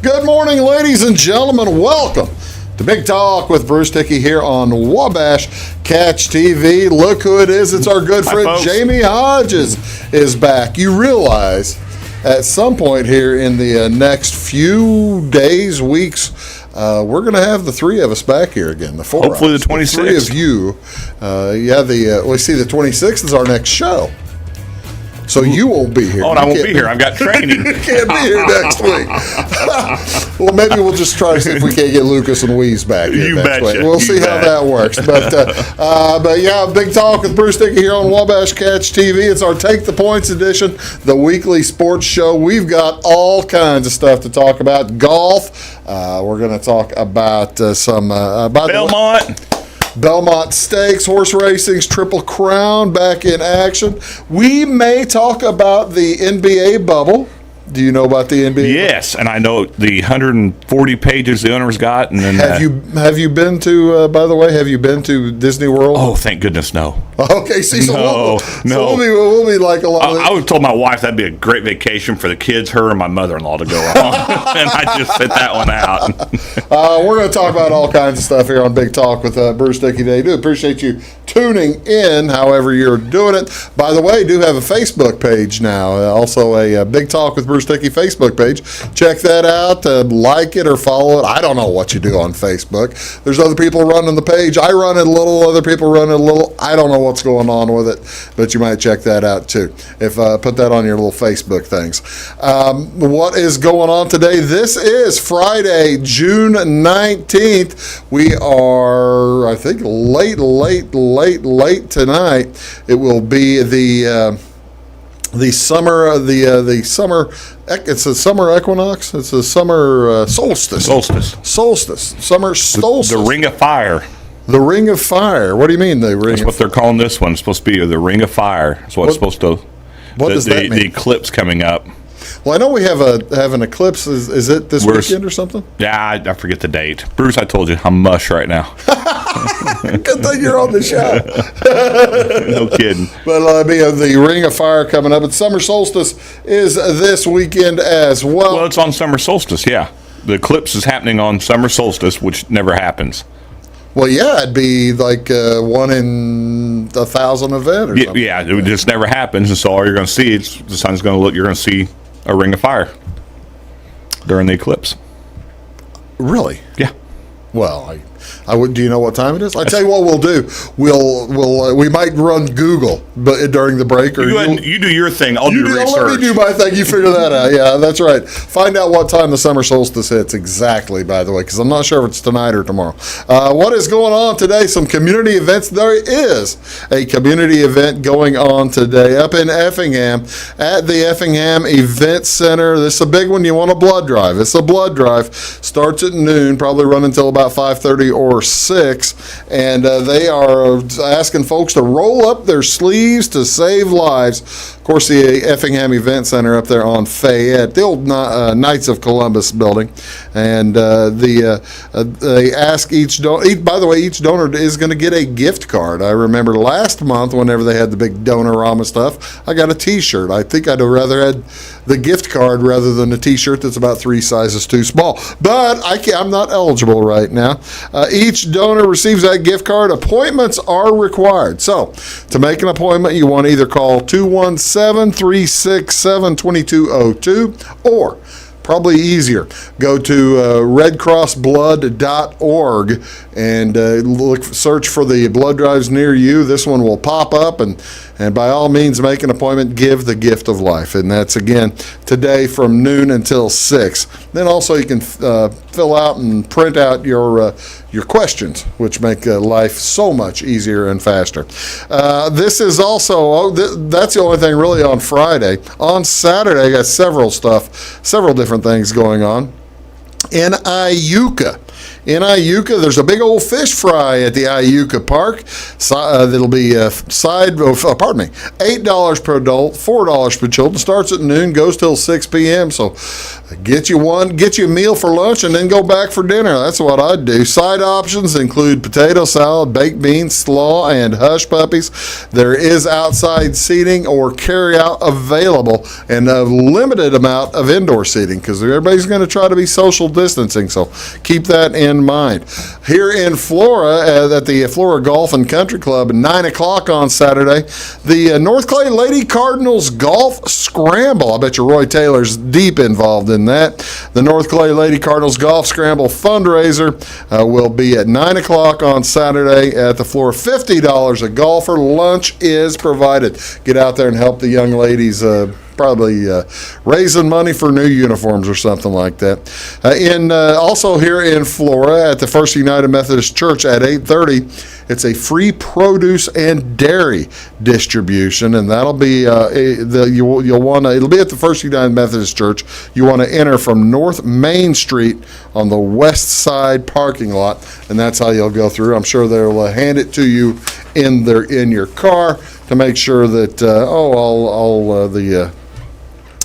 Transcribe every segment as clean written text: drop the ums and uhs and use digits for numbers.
Good morning, ladies and gentlemen. Welcome to Big Talk with Bruce Dickey here on Wabash Catch TV. Look who it is. It's our good friend Jamey Hodges is back. You realize at some point here in the next few days, weeks, we're going to have the three of us back here again. The four. Hopefully the 26th. The three of you. We see the 26th is our next show. So you won't be here. Oh, and I won't be here. I've got training. You can't be here next week. Well, maybe we'll just try to see if we can't get Lucas and Weeze back here next week. We'll see how that works. But yeah, Big Talk with Bruce Dickey here on Wabash Catch TV. It's our Take the Points edition, the weekly sports show. We've got all kinds of stuff to talk about. Golf. We're going to talk about some Belmont Stakes, horse racing's Triple Crown back in action. We may talk about the NBA bubble. Do you know about the NBA? Yes, and I know the 140 pages the owners got. And then have you been to? By the way, have you been to Disney World? Oh, thank goodness, no. Okay, see, so we'll be like a lot. I would told my wife that'd be a great vacation for the kids, her, and my mother-in-law to go on, and I just set that one out. We're going to talk about all kinds of stuff here on Big Talk with Bruce Dickey today. Do appreciate you tuning in, however you're doing it. By the way, do have a Facebook page now, also a Big Talk with Bruce Dickey Facebook page. Check that out, like it or follow it. I don't know what you do on Facebook. There's other people running the page. I run it a little, other people run it a little. I don't know what's going on with it, but you might check that out too. If put that on your little Facebook things. What is going on today? This is Friday, June 19th. We are, I think, late tonight. It will be the summer. It's a summer equinox. It's a summer solstice. Summer solstice. The Ring of Fire. The Ring of Fire. What do you mean the Ring? That's what they're calling this one. It's supposed to be the Ring of Fire. That's what it's supposed to. What does that mean? The eclipse coming up. Well, I know we have an eclipse. Is it this weekend or something? Yeah, I forget the date. Bruce, I told you, I'm mush right now. Good thing you're on the show. No kidding. But the Ring of Fire coming up. And summer solstice is this weekend as well. Well, it's on summer solstice, yeah. The eclipse is happening on summer solstice, which never happens. Well, yeah, it'd be like 1 in 1,000 event or something. Yeah, it just never happens. And so all you're going to see is the sun's going to look. You're going to see a ring of fire during the eclipse. Really? Yeah. Well, I would. Do you know what time it is? I tell you what we'll do. We might run Google, but during the break, or you do your thing. I'll do research. Let me do my thing. You figure that out. Yeah, that's right. Find out what time the summer solstice hits exactly. By the way, because I'm not sure if it's tonight or tomorrow. What is going on today? Some community events. There is a community event going on today up in Effingham at the Effingham Event Center. This is a big one. You want a blood drive? It's a blood drive. Starts at noon. Probably run until about 5:30 or 6, and they are asking folks to roll up their sleeves to save lives. Of course, the Effingham Event Center up there on Fayette, the old Knights of Columbus building, and they ask each donor. By the way, each donor is going to get a gift card. I remember last month, whenever they had the big Donorama stuff, I got a T-shirt. I think I'd have rather had the gift card rather than a T-shirt that's about 3 sizes too small. But I'm not eligible right now. Each donor receives that gift card. Appointments are required. So to make an appointment, you want to either call 217-367-2202 or probably easier, go to redcrossblood.org and search for the blood drives near you. This one will pop up, and by all means, make an appointment. Give the gift of life, and that's again today from noon until 6. Then also you can fill out and print out your questions, which make life so much easier and faster. This is also that's the only thing really on Friday. On Saturday, I got several different things going on. In Iuka, In Iuka, there's a big old fish fry at the Iuka Park. That'll be $8 per adult, $4 per children. Starts at noon, goes till 6 p.m. So get you a meal for lunch, and then go back for dinner. That's what I'd do. Side options include potato salad, baked beans, slaw, and hush puppies. There is outside seating or carry out available, and a limited amount of indoor seating because everybody's going to try to be social distancing. So keep that in mind. Here in Flora, at the Flora Golf and Country Club at 9 o'clock on Saturday, the North Clay Lady Cardinals Golf Scramble. I bet you Roy Taylor's deep involved in that. The North Clay Lady Cardinals Golf Scramble fundraiser will be at 9 o'clock on Saturday at the Flora. $50 a golfer. Lunch is provided. Get out there and help the young ladies, probably raising money for new uniforms or something like that. Also here in Flora at the First United Methodist Church at 8:30, it's a free produce and dairy distribution, and that'll be it'll be at the First United Methodist Church. You want to enter from North Main Street on the west side parking lot, and that's how you'll go through. I'm sure they'll hand it to you in your car to make sure that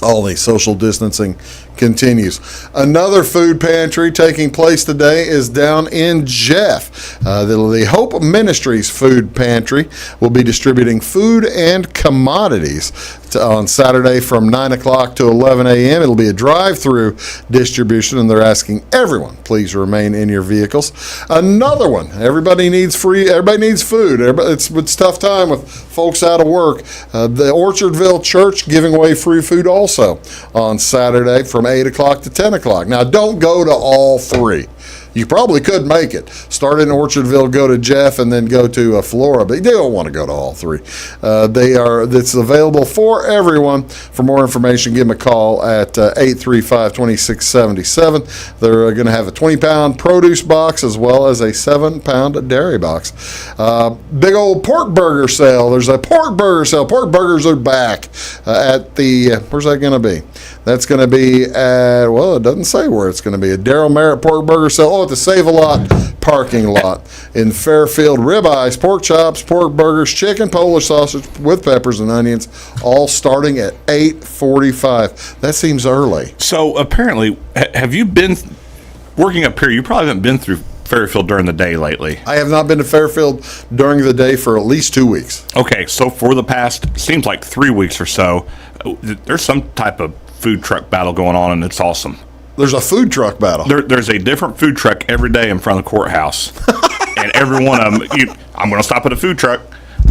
all the social distancing continues. Another food pantry taking place today is down in Jeff. The Hope Ministries Food Pantry will be distributing food and commodities on Saturday from 9 o'clock to 11 a.m. It'll be a drive-through distribution, and they're asking everyone, please remain in your vehicles. Another one, everybody needs food. It's tough time with folks out of work. The Orchardville Church giving away free food also on Saturday from 8 o'clock to 10 o'clock. Now, don't go to all three. You probably could make it. Start in Orchardville, go to Jeff, and then go to Flora, but you don't want to go to all three. It's available for everyone. For more information, give them a call at 835-2677. They're going to have a 20-pound produce box as well as a 7-pound dairy box. Big old pork burger sale. There's a pork burger sale. Pork burgers are back at the, where's that going to be? That's going to be at, it doesn't say where it's going to be. A Darryl Merritt pork burger sale. At the Save-A-Lot parking lot in Fairfield. Ribeyes, pork chops, pork burgers, chicken, Polish sausage with peppers and onions, all starting at $8.45. That seems early. So apparently, have you been working up here? You probably haven't been through Fairfield during the day lately. I have not been to Fairfield during the day for at least 2 weeks. Okay, so for the past, seems like 3 weeks or so, there's some type of food truck battle going on, and it's awesome. There's a food truck battle. There's a different food truck every day in front of the courthouse. And every one of them, I'm going to stop at a food truck,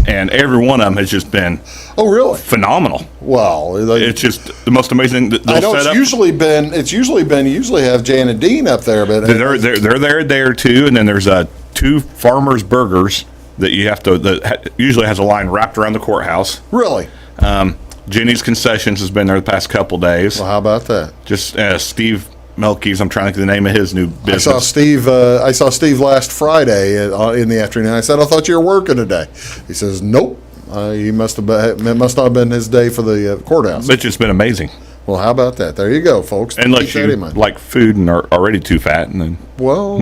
and every one of them has just been phenomenal. Well, it's just the most amazing. I know you usually have Jan and Dean up there, but they're there a day or two, and then there's 2 Farmers Burgers that usually has a line wrapped around the courthouse. Really? Jenny's Concessions has been there the past couple days. Well, how about that? Just Steve Melky's, I'm trying to think of the name of his new business. I saw Steve last Friday in the afternoon. I said, I thought you were working today. He says, nope. It must not have been his day for the courthouse. It's just been amazing. Well, how about that? There you go, folks. Unless you like food and are already too fat, and then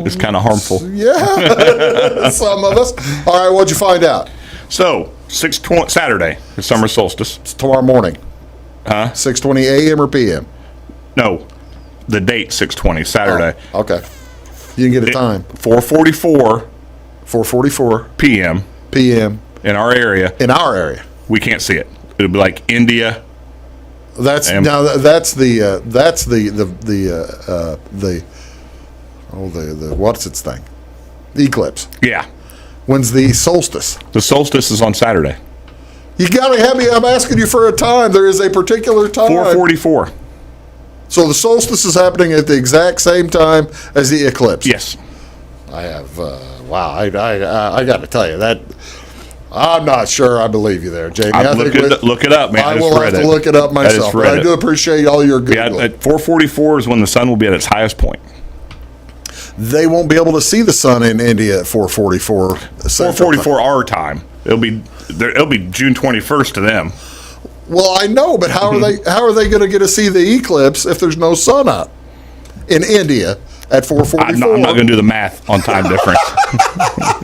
it's kind of harmful. Yeah, some of us. All right, what'd you find out? So, 6:20 Saturday, the summer solstice. It's tomorrow morning. 6:20 a.m. or p.m.? No, the date 6:20 Saturday. Oh, okay. You can get a time. 4:44. 4:44 p.m. p.m. in our area. In our area, we can't see it. It'll be like India. That's the what's its thing? The eclipse. Yeah. When's the solstice? The solstice is on Saturday. You gotta have me. I'm asking you for a time. There is a particular time. 4:44. So the solstice is happening at the exact same time as the eclipse. Yes. I have. Wow. I got to tell you that. I'm not sure I believe you there, Jamey. Look it up, man. I will have to look it up myself. But I do appreciate all your Googling. Yeah, at 4:44 is when the sun will be at its highest point. They won't be able to see the sun in India at 4:44. 4:44 our time. It'll be June 21st to them. Well, I know, but how are they going to get to see the eclipse if there's no sun up in India at 4:44. I'm not going to do the math on time difference.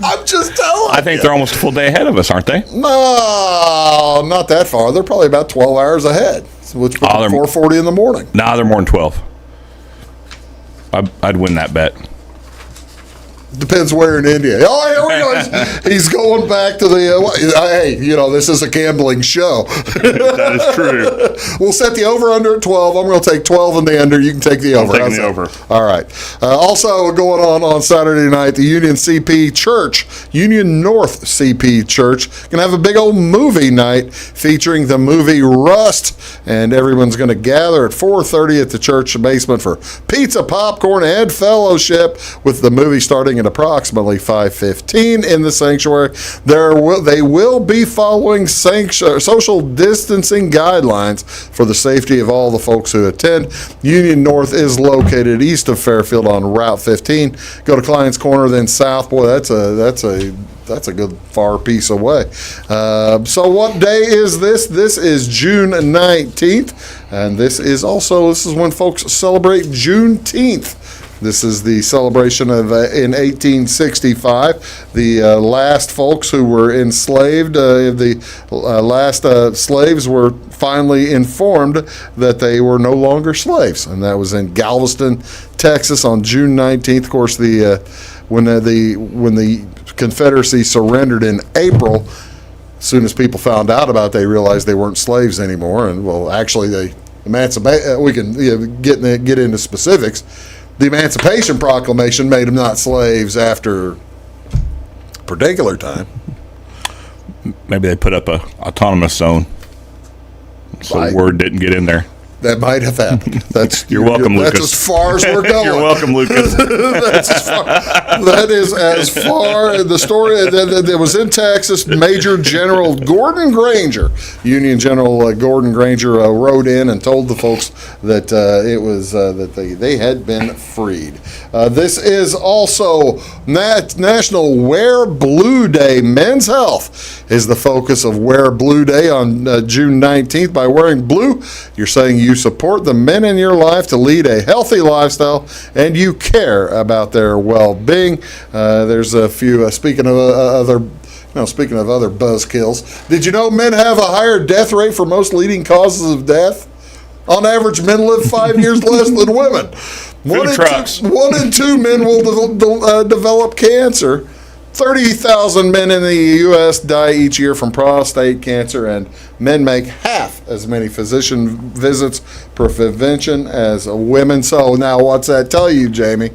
I'm just telling I think they're almost a full day ahead of us, aren't they? No, not that far. They're probably about 12 hours ahead, which would be 4:40 in the morning. No, they're more than 12. I'd win that bet. Depends where in India. Oh, here we go. He's going back to the, hey, this is a gambling show. That is true. We'll set the over-under at 12. I'm going to take 12 in the under. You can take the over. I'm taking the over. All right. Also going on Saturday night, the Union North CP Church, going to have a big old movie night featuring the movie Rust, and everyone's going to gather at 4:30 at the church basement for pizza, popcorn, and fellowship, with the movie starting at approximately 5:15 in the sanctuary. They will be following social distancing guidelines for the safety of all the folks who attend. Union North is located east of Fairfield on Route 15. Go to Client's Corner, then south. Boy, that's a good far piece away. So what day is this? This is June 19th, and this is when folks celebrate Juneteenth. This is the celebration of in 1865. The last folks who were enslaved, the last slaves were finally informed that they were no longer slaves, and that was in Galveston, Texas, on June 19th. Of course, when the Confederacy surrendered in April, as soon as people found out about it, they realized they weren't slaves anymore. And actually, they emancipate. We can get into specifics. The Emancipation Proclamation made them not slaves after a particular time. Maybe they put up a autonomous zone so word didn't get in there. That might have happened. You're welcome, Lucas. That's as far as we're going. You're welcome, Lucas. That is as far. The story that was in Texas. Major General Gordon Granger, Union General Gordon Granger, wrote in and told the folks that it was that they had been freed. This is also National Wear Blue Day. Men's health is the focus of Wear Blue Day on June 19th. By wearing blue, you're saying you support the men in your life to lead a healthy lifestyle, and you care about their well-being. There's a few. Speaking of other buzzkills, did you know men have a higher death rate for most leading causes of death? On average, men live 5 years less than women. One in two men will develop cancer. 30,000 men in the U.S. die each year from prostate cancer, and men make half as many physician visits per prevention as women. So now what's that tell you, Jamie?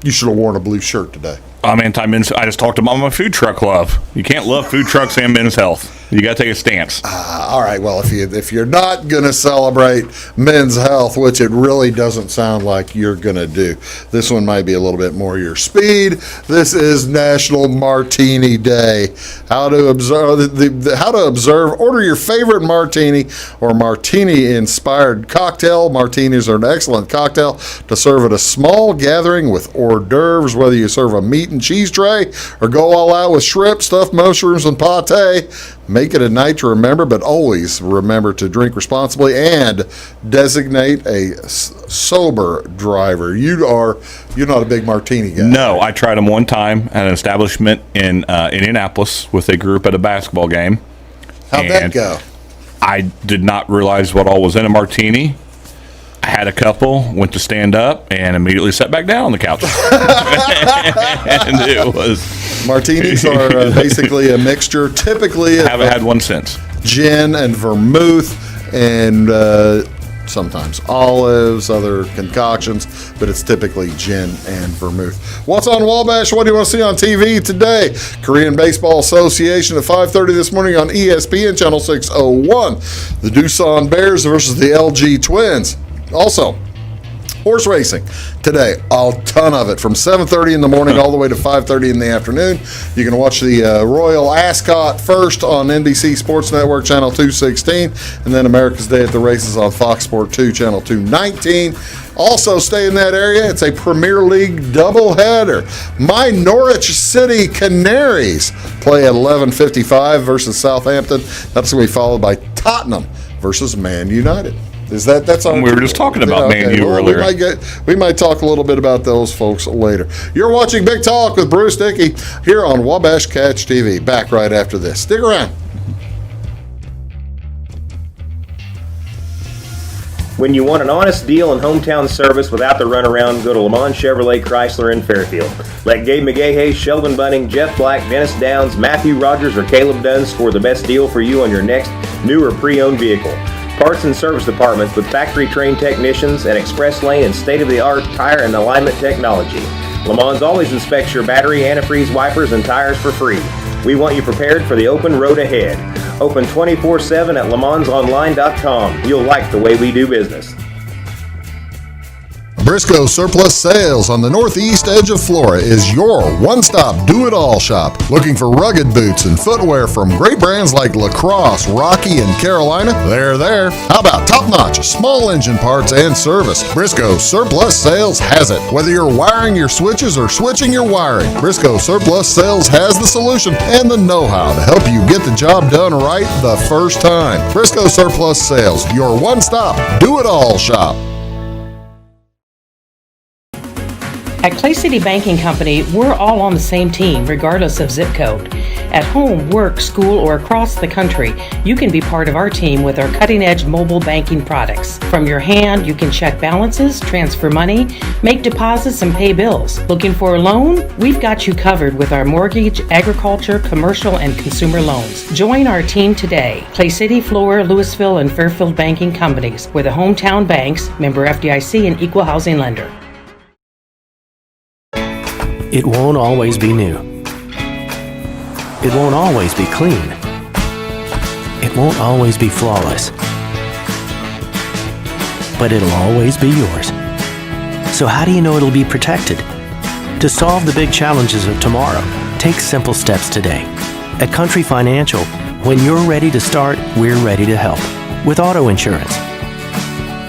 You should have worn a blue shirt today. I'm anti-men's. I just talked about my food truck love. You can't love food trucks and men's health. You got to take a stance. All right. Well, if you're not going to celebrate men's health, which it really doesn't sound like you're going to do, this one might be a little bit more your speed. This is National Martini Day. How to observe. Order your favorite martini or martini-inspired cocktail. Martinis are an excellent cocktail to serve at a small gathering with hors d'oeuvres. Whether you serve a meat and cheese tray or go all out with shrimp, stuffed mushrooms, and pate. Make it a night to remember, but always remember to drink responsibly and designate a sober driver. You're not a big martini guy. No, I tried them one time at an establishment in Indianapolis with a group at a basketball game. How'd that go? I did not realize what all was in a martini. I had a couple, went to stand up, and immediately sat back down on the couch. And it was... Martinis are basically a mixture, typically... I haven't had one since. Gin and vermouth and sometimes olives, other concoctions, but it's typically gin and vermouth. What's on Wabash? What do you want to see on TV today? Korean Baseball Association at 5:30 this morning on ESPN, Channel 601. The Doosan Bears versus the LG Twins. Also, horse racing today, a ton of it from 7:30 in the morning all the way to 5:30 in the afternoon. You can watch the Royal Ascot first on NBC Sports Network, Channel 216, and then America's Day at the Races on Fox Sport 2, Channel 219. Also, stay in that area. It's a Premier League doubleheader. My Norwich City Canaries play at 11:55 versus Southampton. That's going to be followed by Tottenham versus Man United. Is that's our? We were just talking about Man U earlier. We might talk a little bit about those folks later. You're watching Big Talk with Bruce Dickey here on Wabash Catch TV. Back right after this. Stick around. When you want an honest deal and hometown service without the runaround, go to Lamont Chevrolet Chrysler in Fairfield. Let Gabe McGahey, Sheldon Bunning, Jeff Black, Dennis Downs, Matthew Rogers, or Caleb Dunn score the best deal for you on your next new or pre-owned vehicle. Parts and service departments with factory-trained technicians and express lane and state-of-the-art tire and alignment technology. Lamont always inspects your battery, antifreeze, wipers, and tires for free. We want you prepared for the open road ahead. Open 24/7 at LeMansOnline.com. You'll like the way we do business. Briscoe Surplus Sales on the northeast edge of Flora is your one-stop do-it-all shop. Looking for rugged boots and footwear from great brands like Lacrosse, Rocky, and Carolina? They're there. How about top-notch small engine parts and service? Briscoe Surplus Sales has it. Whether you're wiring your switches or switching your wiring, Briscoe Surplus Sales has the solution and the know-how to help you get the job done right the first time. Briscoe Surplus Sales, your one-stop do-it-all shop. At Clay City Banking Company, we're all on the same team, regardless of zip code. At home, work, school, or across the country, you can be part of our team with our cutting-edge mobile banking products. From your hand, you can check balances, transfer money, make deposits, and pay bills. Looking for a loan? We've got you covered with our mortgage, agriculture, commercial, and consumer loans. Join our team today. Clay City, Flora, Louisville, and Fairfield Banking Companies. We're the hometown banks, member FDIC, and equal housing lender. It won't always be new. It won't always be clean. It won't always be flawless. But it'll always be yours. So how do you know it'll be protected? To solve the big challenges of tomorrow, take simple steps today. At Country Financial, when you're ready to start, we're ready to help. With auto insurance.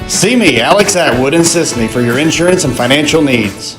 See me, Alex Atwood, and Sisney for your insurance and financial needs.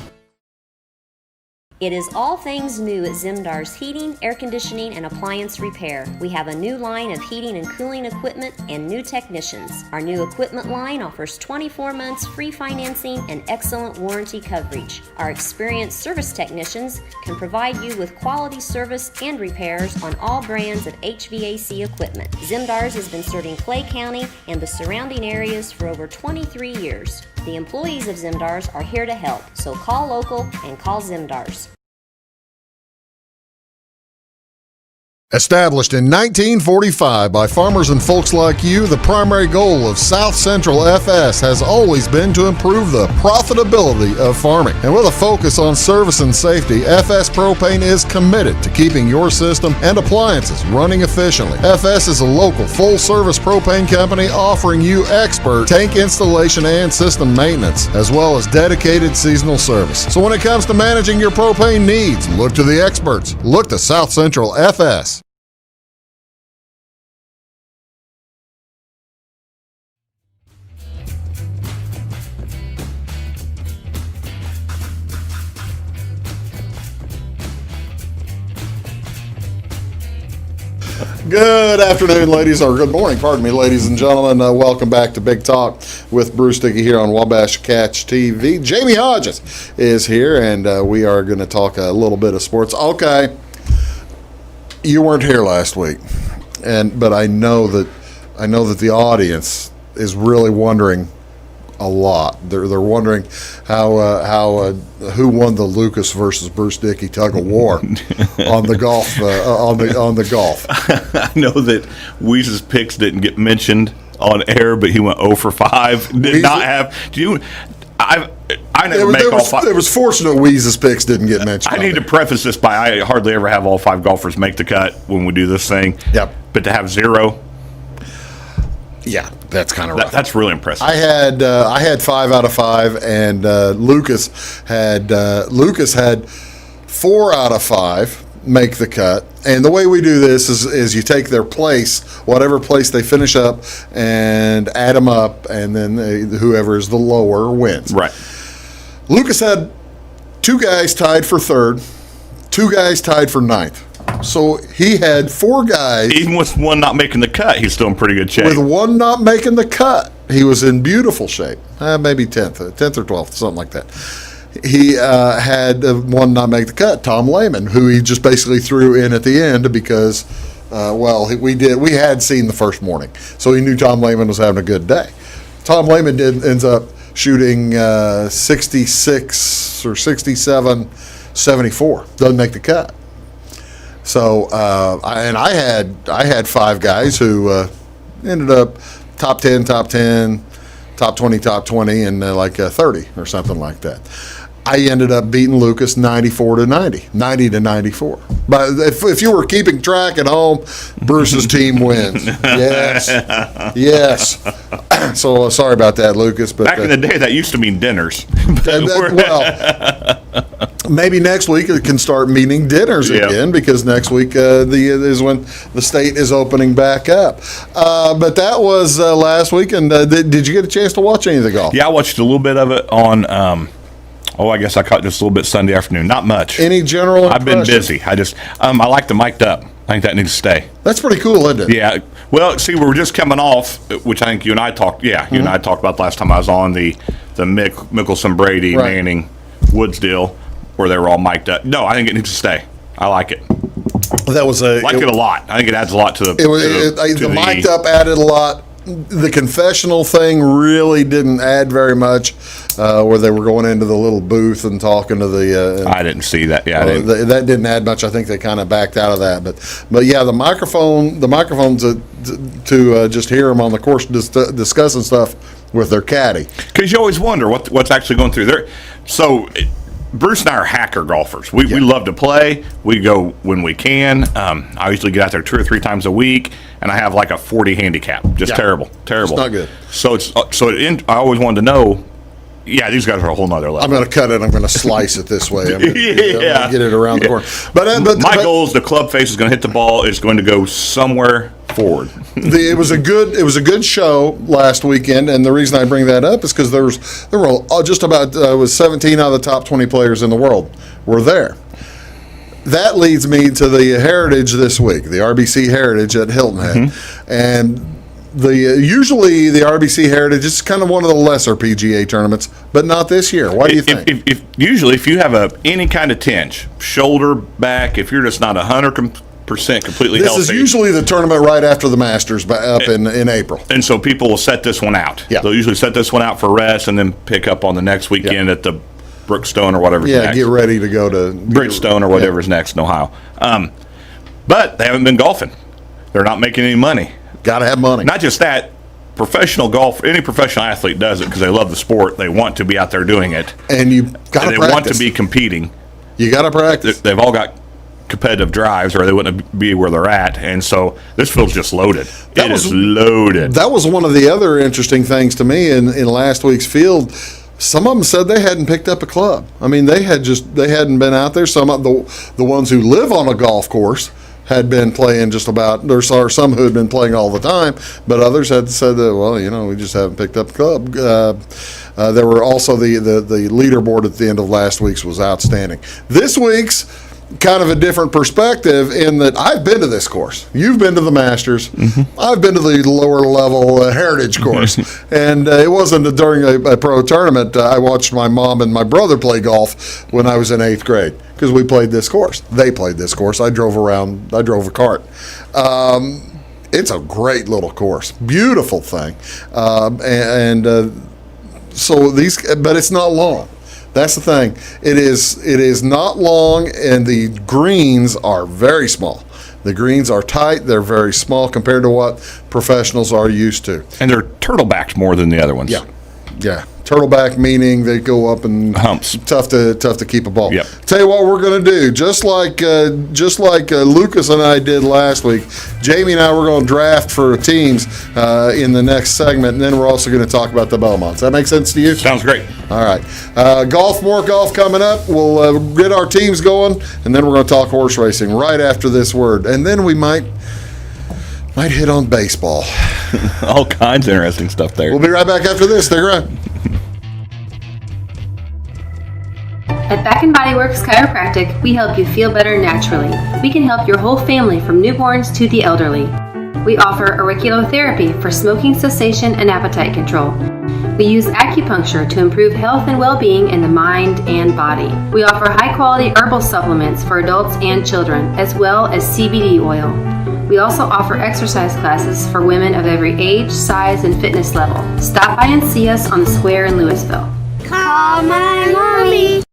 It is all things new at Zimdar's Heating, Air Conditioning, and Appliance Repair. We have a new line of heating and cooling equipment and new technicians. Our new equipment line offers 24 months free financing and excellent warranty coverage. Our experienced service technicians can provide you with quality service and repairs on all brands of HVAC equipment. Zimdar's has been serving Clay County and the surrounding areas for over 23 years. The employees of Zimdar's are here to help, so call local and call Zimdar's. Established in 1945 by farmers and folks like you, the primary goal of South Central FS has always been to improve the profitability of farming. And with a focus on service and safety, FS Propane is committed to keeping your system and appliances running efficiently. FS is a local full-service propane company offering you expert tank installation and system maintenance, as well as dedicated seasonal service. So when it comes to managing your propane needs, look to the experts. Look to South Central FS. Good afternoon, ladies, or good morning, pardon me, ladies and gentlemen. Welcome back to Big Talk with Bruce Dickey here on Wabash Catch TV. Jamey Hodges is here, and we are going to talk a little bit of sports. Okay, you weren't here last week, but I know that the audience is really wondering a lot. They're wondering how who won the Lucas versus Bruce Dickey tug of war on the golf on the golf. I know that Weeze's picks didn't get mentioned on air, but he went 0 for 5. Did not have. Do you? I never make all 5. It was fortunate Weeze's picks didn't get mentioned. I need to preface this by I hardly ever have all 5 golfers make the cut when we do this thing. Yep. But to have 0. Yeah, that's kind of rough. That's really impressive. I had 5 out of 5, and Lucas had 4 out of 5 make the cut. And the way we do this is you take their place, whatever place they finish up, and add them up, and then whoever is the lower wins. Right. Lucas had 2 guys tied for 3rd, 2 guys tied for 9th. So he had 4 guys. Even with one not making the cut, he's still in pretty good shape. With one not making the cut, he was in beautiful shape. Maybe 10th or 12th, something like that. He had one not make the cut, Tom Lehman, who he just basically threw in at the end because, we had seen the first morning, so he knew Tom Lehman was having a good day. Tom Lehman ends up shooting 66 or 67, 74. Doesn't make the cut. So I had 5 guys who ended up top 10, top 20, and 30 or something like that. I ended up beating Lucas 94 to 90 to 94. But if you were keeping track at home, Bruce's team wins. Yes. So sorry about that, Lucas. But back in the day, that used to mean dinners. Maybe next week it can start meaning dinners again, because next week is when the state is opening back up. But that was last week, and did you get a chance to watch any of the golf? Yeah, I watched a little bit of it on. I guess I caught just a little bit Sunday afternoon. Not much. Any general impression? I've been busy. I like the mic'd up. I think that needs to stay. That's pretty cool, isn't it? Yeah. Well, see, we were just coming off, which I think you and I talked. Yeah, you and I talked about last time I was on the Mickelson, Brady, Manning, Woods deal, where they were all mic'd up. No, I think it needs to stay. I like it. That was it a lot. I think it adds a lot to the. The mic'd up added a lot. The confessional thing really didn't add very much, where they were going into the little booth and talking to the. I didn't see that. Yeah, that didn't add much. I think they kind of backed out of that. But yeah, the microphones to just hear them on the course discussing stuff with their caddy. Because you always wonder what's actually going through there. So. Bruce and I are hacker golfers. We love to play. We go when we can. I usually get out there 2 or 3 times a week, and I have like a 40 handicap. Just terrible. It's not good. So I always wanted to know. Yeah, these guys are a whole nother level. I'm going to cut it. I'm going to slice it this way. I'm going to get it around the corner. But my goal is the club face is going to hit the ball. It's going to go somewhere forward. It was a good show last weekend, and the reason I bring that up is because there were just about 17 out of the top 20 players in the world were there. That leads me to the Heritage this week, the RBC Heritage at Hilton Head, and. Usually the RBC Heritage is kind of one of the lesser PGA tournaments, but not this year. Why do you think? Usually, if you have any kind of tinge, shoulder, back, if you're just not 100% completely healthy. This is usually the tournament right after the Masters up in April. And so people will set this one out. Yeah. They'll usually set this one out for rest and then pick up on the next weekend at the Brookstone or whatever's next. Get ready to go to Bridgestone or whatever's next in Ohio. But they haven't been golfing. They're not making any money. Got to have money. Not just that, professional golf, any professional athlete does it because they love the sport. They want to be out there doing it. And you got to practice. They want to be competing. You got to practice. They've all got competitive drives or they wouldn't be where they're at. And so this field's just loaded. It is loaded. That was one of the other interesting things to me in last week's field. Some of them said they hadn't picked up a club. I mean, they hadn't been out there. Some of the ones who live on a golf course had been playing just about. There are some who had been playing all the time, but others had said that, we just haven't picked up a club. There were also the leaderboard at the end of last week's was outstanding. This week's kind of a different perspective in that I've been to this course. You've been to the Masters. Mm-hmm. I've been to the lower level Heritage course. And it wasn't during a pro tournament. I watched my mom and my brother play golf when I was in 8th grade because we played this course. They played this course. I drove a cart. It's a great little course. Beautiful thing. But it's not long. That's the thing. It is not long, and the greens are very small. The greens are tight. They're very small compared to what professionals are used to. And they're turtle-backed more than the other ones. Yeah. Turtleback meaning they go up and humps. Tough to keep a ball. Yep. Tell you what we're going to do. Just like Lucas and I did last week, Jamey and I were going to draft for teams in the next segment, and then we're also going to talk about the Belmonts. Does that make sense to you? Sounds great. All right. More golf coming up. We'll get our teams going, and then we're going to talk horse racing right after this word. And then we might hit on baseball. All kinds of interesting stuff there. We'll be right back after this. Stick around. At Back and Body Works Chiropractic, we help you feel better naturally. We can help your whole family from newborns to the elderly. We offer auriculotherapy for smoking cessation and appetite control. We use acupuncture to improve health and well-being in the mind and body. We offer high-quality herbal supplements for adults and children, as well as CBD oil. We also offer exercise classes for women of every age, size, and fitness level. Stop by and see us on the square in Louisville. Call my mommy.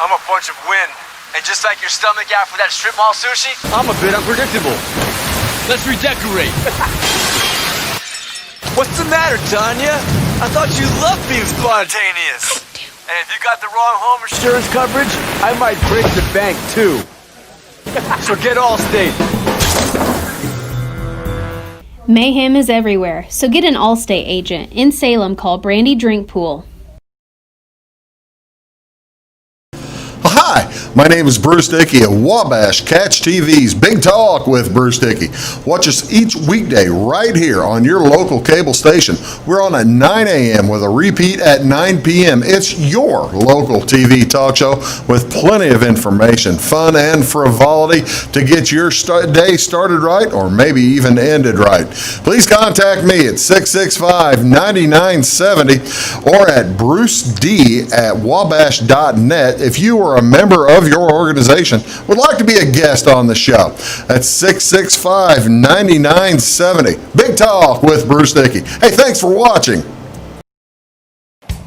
I'm a bunch of wind. And just like your stomach after that strip mall sushi, I'm a bit unpredictable. Let's redecorate. What's the matter, Tanya? I thought you loved being spontaneous. And if you got the wrong home insurance coverage, I might break the bank too. So get Allstate. Mayhem is everywhere, so get an Allstate agent. In Salem, call Brandy Drinkpool. Hi, my name is Bruce Dickey of Wabash Catch TV's Big Talk with Bruce Dickey. Watch us each weekday right here on your local cable station. We're on at 9 a.m. with a repeat at 9 p.m. It's your local TV talk show with plenty of information, fun, and frivolity to get your day started right or maybe even ended right. Please contact me at 665-9970 or at bruced@wabash.net if you are a member of your organization would like to be a guest on the show. That's 665-9970. Big Talk with Bruce Dickey. Hey, thanks for watching.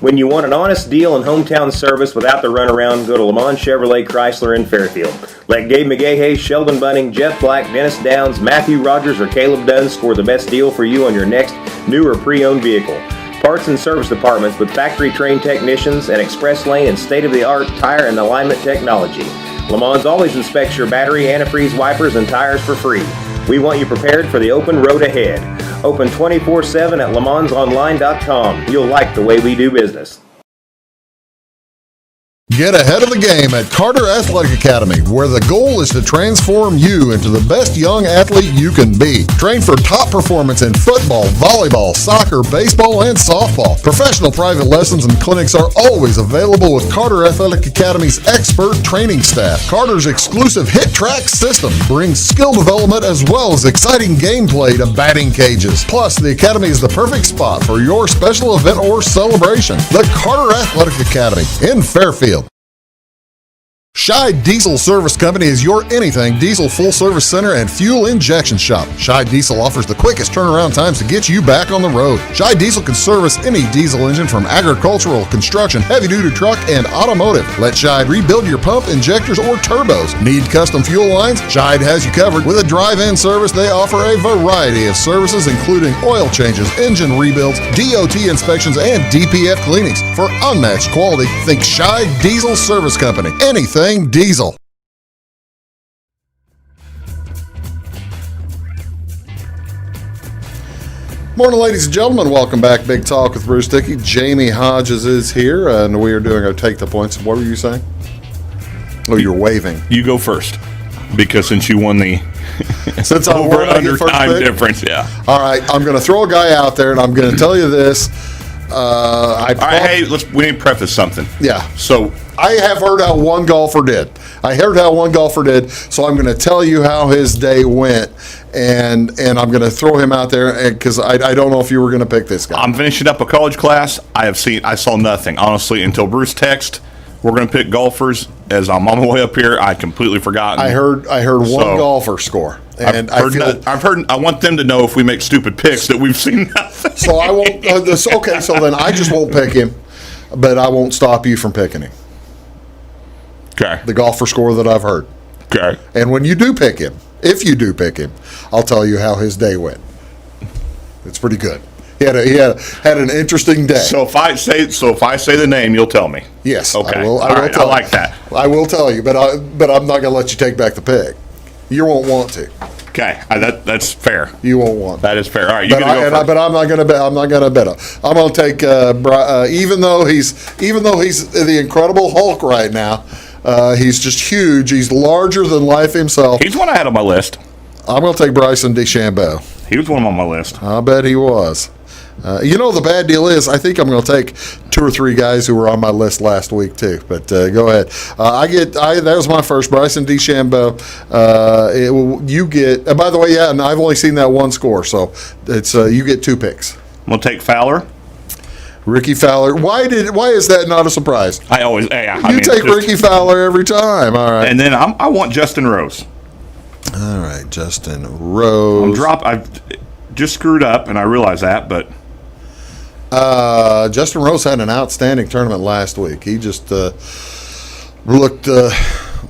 When you want an honest deal and hometown service without the runaround, go to Lamont Chevrolet Chrysler in Fairfield. Let Gabe McGahey, Sheldon Bunning, Jeff Black, Dennis Downs, Matthew Rogers, or Caleb Dunn score the best deal for you on your next new or pre-owned vehicle. Parts and service departments with factory-trained technicians and express lane and state-of-the-art tire and alignment technology. Lamont always inspects your battery, antifreeze, wipers, and tires for free. We want you prepared for the open road ahead. Open 24/7 at LeMansOnline.com. You'll like the way we do business. Get ahead of the game at Carter Athletic Academy, where the goal is to transform you into the best young athlete you can be. Train for top performance in football, volleyball, soccer, baseball, and softball. Professional private lessons and clinics are always available with Carter Athletic Academy's expert training staff. Carter's exclusive hit track system brings skill development as well as exciting gameplay to batting cages. Plus, the Academy is the perfect spot for your special event or celebration. The Carter Athletic Academy in Fairfield. Scheid Diesel Service Company is your anything diesel full-service center and fuel injection shop. Scheid Diesel offers the quickest turnaround times to get you back on the road. Scheid Diesel can service any diesel engine from agricultural, construction, heavy-duty truck, and automotive. Let Scheid rebuild your pump, injectors, or turbos. Need custom fuel lines? Scheid has you covered. With a drive-in service, they offer a variety of services, including oil changes, engine rebuilds, DOT inspections, and DPF cleanings. For unmatched quality, think Scheid Diesel Service Company. Anything diesel. Morning, ladies and gentlemen. Welcome back. Big Talk with Bruce Dickey. Jamey Hodges is here, and we are doing our Take the Points. What were you saying? Oh, you're waving. You go first, because since you won the since I over won, under time difference, yeah. All right, I'm going to throw a guy out there, and I'm going to tell you this. Hey, we need to preface something. Yeah. So I have heard how one golfer did. So I'm going to tell you how his day went, and I'm going to throw him out there because I don't know if you were going to pick this guy. I'm finishing up a college class. I saw nothing, honestly, until Bruce texted. We're going to pick golfers. As I'm on my way up here, I completely forgot. I heard one golfer score. And I want them to know if we make stupid picks that we've seen nothing. So I won't. Okay, so then I just won't pick him, but I won't stop you from picking him. Okay. The golfer score that I've heard. Okay. And when you do pick him, if you do pick him, I'll tell you how his day went. It's pretty good. He had an interesting day. So if I say the name, you'll tell me. Yes. Okay. I will tell I like that. I will tell you, but I'm not going to let you take back the pick. You won't want to. Okay, that's fair. You won't want that. Is fair. All right, you can go first. But I'm not going to bet. I'm going to take even though he's the Incredible Hulk right now. He's just huge. He's larger than life himself. He's one I had on my list. I'm going to take Bryson DeChambeau. He was one on my list. I bet he was. The bad deal is I think I'm going to take 2 or 3 guys who were on my list last week too. But go ahead. That was my first, Bryson DeChambeau. You get. By the way, and I've only seen that one score, so it's you get 2 picks. I'm going to take Fowler. Ricky Fowler. Why is that not a surprise? I always. You take Ricky Fowler every time. All right. And then I want Justin Rose. All right, Justin Rose. I've just screwed up, and I realize that, but. Justin Rose had an outstanding tournament last week. He just looked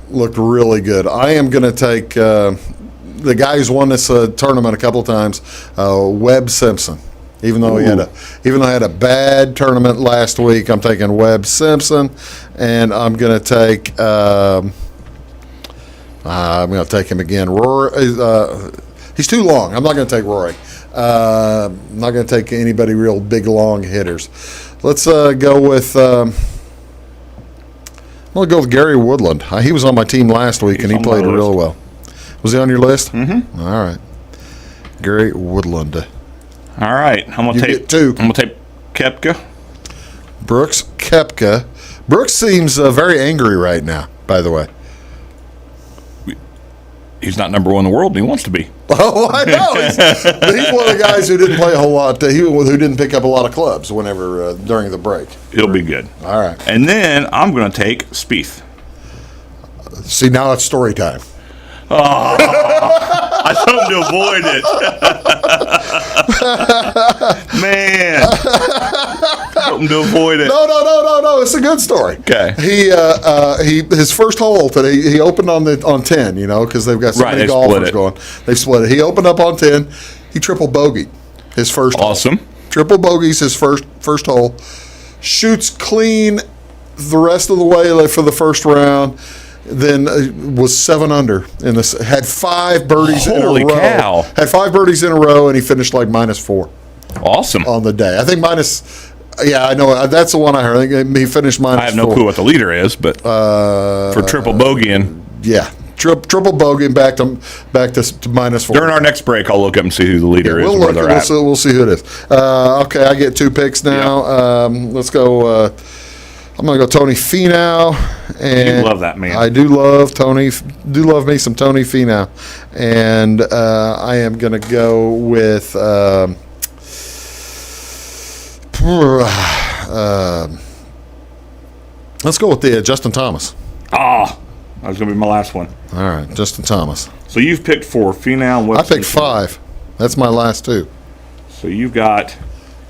really good. I am going to take the guy who's won this tournament a couple of times, Webb Simpson. Even though he had a bad tournament last week, I'm taking Webb Simpson, and I'm going to take him again. Rory, he's too long. I'm not going to take Rory. I'm not going to take anybody real big long hitters. Let's go with. I'm going to go with Gary Woodland. He was on my team last week, and he played really well. Was he on your list? Mm-hmm. All right, Gary Woodland. All right, I'm going to take 2. I'm going to take Koepka. Brooks Koepka. Brooks seems very angry right now, by the way. He's not number 1 in the world, and he wants to be. Oh, I know. He's one of the guys who didn't play a whole lot. Who didn't pick up a lot of clubs whenever during the break. He'll be good. All right. And then I'm going to take Spieth. See, now it's story time. Oh, I told him to avoid it. Man. I told him to avoid it. No. It's a good story. Okay. His first hole today, he opened on 10, because they've got so many golfers going. They split it. He opened up on 10. He triple bogeyed his first hole. Awesome. Triple bogeys his first hole. Shoots clean the rest of the way for the first round. Then was 7 under in this. Had 5 birdies in a row. Holy cow! Had 5 birdies in a row, and he finished like -4. Awesome on the day. I think minus. Yeah, I know that's the one I heard. I think he finished -4. I have no clue what the leader is, but for triple bogeying. Yeah, triple bogeying back to -4. During our next break, I'll look up and see who the leader is. Where they're at. We'll see who it is. Okay, I get 2 picks now. Yep. Let's go. I'm going to go Tony Finau. And you love that man. I do love Tony. Do love me some Tony Finau. And I am going to go with let's go with Justin Thomas. That was going to be my last one. All right, Justin Thomas. So you've picked 4. Finau, Webb. I picked 5. That's my last 2. So you've got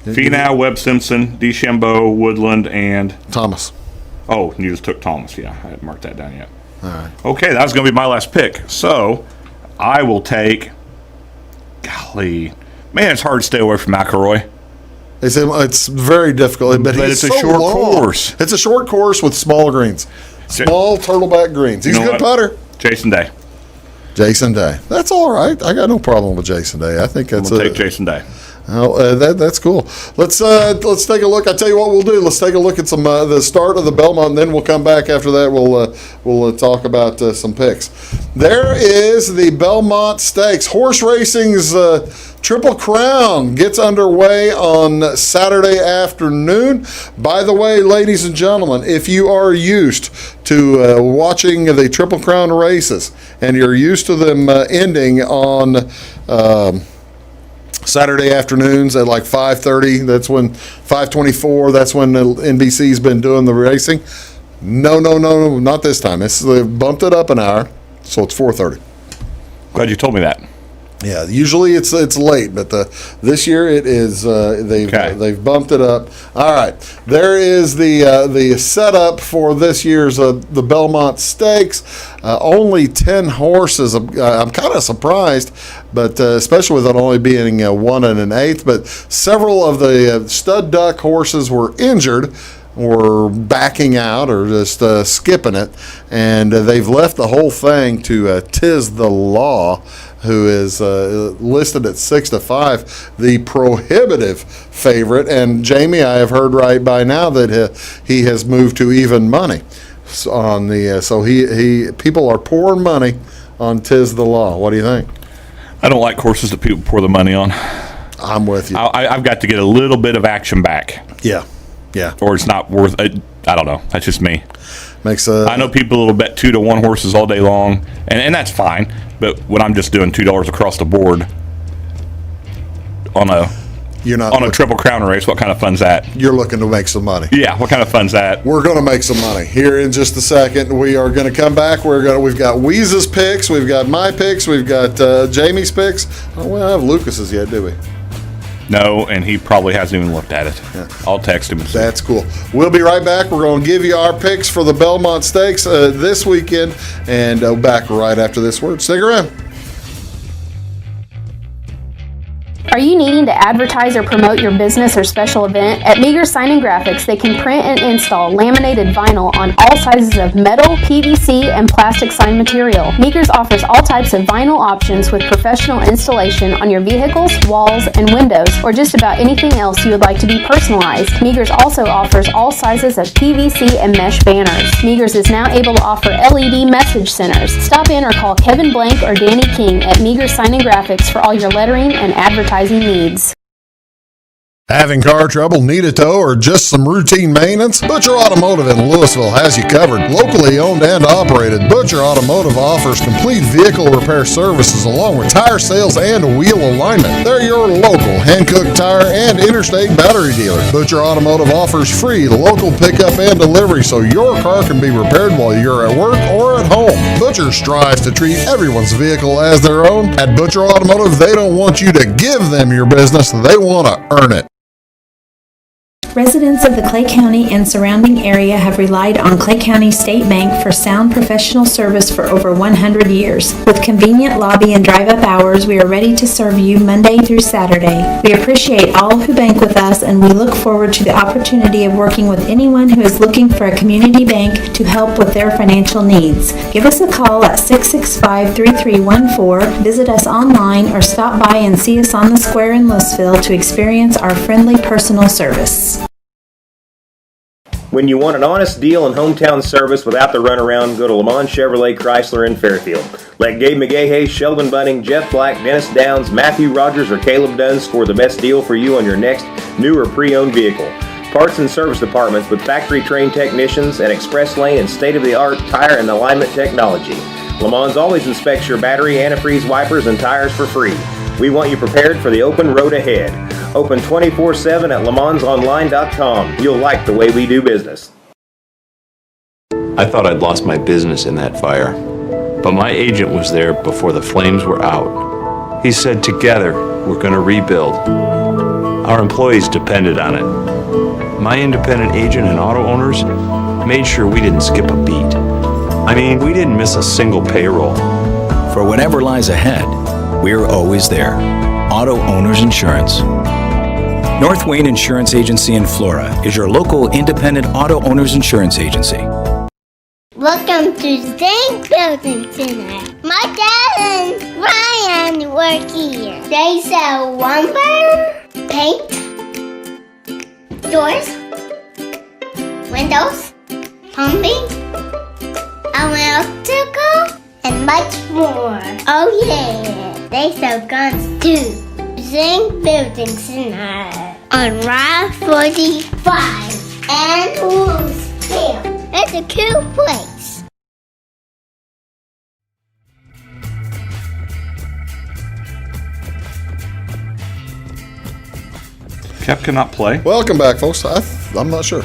Finau, Webb Simpson, DeChambeau, Woodland, and Thomas. Oh, you just took Thomas. Yeah, I hadn't marked that down yet. All right. Okay, that was going to be my last pick. So I will take. Golly, man, it's hard to stay away from McIlroy. It's very difficult, but it's a short course. It's a short course with small greens, small turtleback greens. He's a good putter. Jason Day. That's all right. I got no problem with Jason Day. I think that's. I'm gonna take Jason Day. Oh, that's cool. Let's take a look. I tell you what we'll do. Let's take a look at some the start of the Belmont, and then we'll come back after that. We'll talk about some picks. There is the Belmont Stakes. Horse racing's Triple Crown gets underway on Saturday afternoon. By the way, ladies and gentlemen, if you are used to watching the Triple Crown races and you're used to them ending on Saturday afternoons at like 5:30. That's when 5:24. That's when NBC's been doing the racing. No, not this time. They've bumped it up an hour, so it's 4:30. Glad you told me that. Yeah, usually it's late, but this year it is. They've bumped it up. All right, there is the setup for this year's the Belmont Stakes. Only 10 horses. I'm kind of surprised, but especially with it only being 1 and an 1/8. But several of the stud duck horses were injured, or backing out, or just skipping it, and they've left the whole thing to Tiz the Law, who is listed at 6-5, the prohibitive favorite. And Jamey, I have heard right by now that he has moved to even money on the. So people are pouring money on Tiz the Law. What do you think? I don't like horses that people pour the money on. I'm with you. I've got to get a little bit of action back. Yeah. Yeah. Or it's not worth it. I don't know. That's just me. I know people will bet 2 to 1 horses all day long, and that's fine. But when I'm just doing $2 across the board on a Triple Crown race, what kind of fun's that? You're looking to make some money. Yeah, what kind of fun's that? We're going to make some money here in just a second. We are going to come back. We've got Weeze's picks, we've got my picks, we've got Jamey's picks. Oh, we don't have Lucas's yet, do we? No, and he probably hasn't even looked at it. Yeah. I'll text him. That's cool. We'll be right back. We're going to give you our picks for the Belmont Stakes this weekend, and back right after this word. Stick around. Are you needing to advertise or promote your business or special event? At Meager Sign and Graphics, they can print and install laminated vinyl on all sizes of metal, PVC, and plastic sign material. Meager's offers all types of vinyl options with professional installation on your vehicles, walls, and windows, or just about anything else you would like to be personalized. Meager's also offers all sizes of PVC and mesh banners. Meager's is now able to offer LED message centers. Stop in or call Kevin Blank or Danny King at Meager Sign and Graphics for all your lettering and advertising needs. Having car trouble, need a tow, or just some routine maintenance? Butcher Automotive in Louisville has you covered. Locally owned and operated, Butcher Automotive offers complete vehicle repair services along with tire sales and wheel alignment. They're your local Hankook tire and interstate battery dealer. Butcher Automotive offers free local pickup and delivery so your car can be repaired while you're at work or at home. Butcher strives to treat everyone's vehicle as their own. At Butcher Automotive, they don't want you to give them your business, they want to earn it. Residents of the Clay County and surrounding area have relied on Clay County State Bank for sound professional service for over 100 years. With convenient lobby and drive-up hours, we are ready to serve you Monday through Saturday. We appreciate all who bank with us, and we look forward to the opportunity of working with anyone who is looking for a community bank to help with their financial needs. Give us a call at 665-3314, visit us online, or stop by and see us on the square in Louisville to experience our friendly personal service. When you want an honest deal and hometown service without the runaround, go to Le Mans Chevrolet Chrysler in Fairfield. Let Gabe McGahey, Sheldon Bunning, Jeff Black, Dennis Downs, Matthew Rogers, or Caleb Dunn score the best deal for you on your next new or pre-owned vehicle. Parts and service departments with factory-trained technicians and express lane and state-of-the-art tire and alignment technology. Le Mans always inspects your battery, antifreeze, wipers, and tires for free. We want you prepared for the open road ahead. Open 24/7 at lemansonline.com. You'll like the way we do business. I thought I'd lost my business in that fire, but my agent was there before the flames were out. He said, together, we're going to rebuild. Our employees depended on it. My independent agent and auto owners made sure we didn't skip a beat. I mean, we didn't miss a single payroll. For whatever lies ahead, we're always there. Auto Owners Insurance. North Wayne Insurance Agency in Flora is your local independent auto owners insurance agency. Welcome to Zinc Building Center. My dad and Ryan work here. They sell lumber, paint, doors, windows, plumbing, electrical, and much more. Oh yeah, they sell guns too. Zinc Building Center on Route 45 and Louisville. It's a cool place. Kev cannot play. Welcome back, folks. I'm not sure.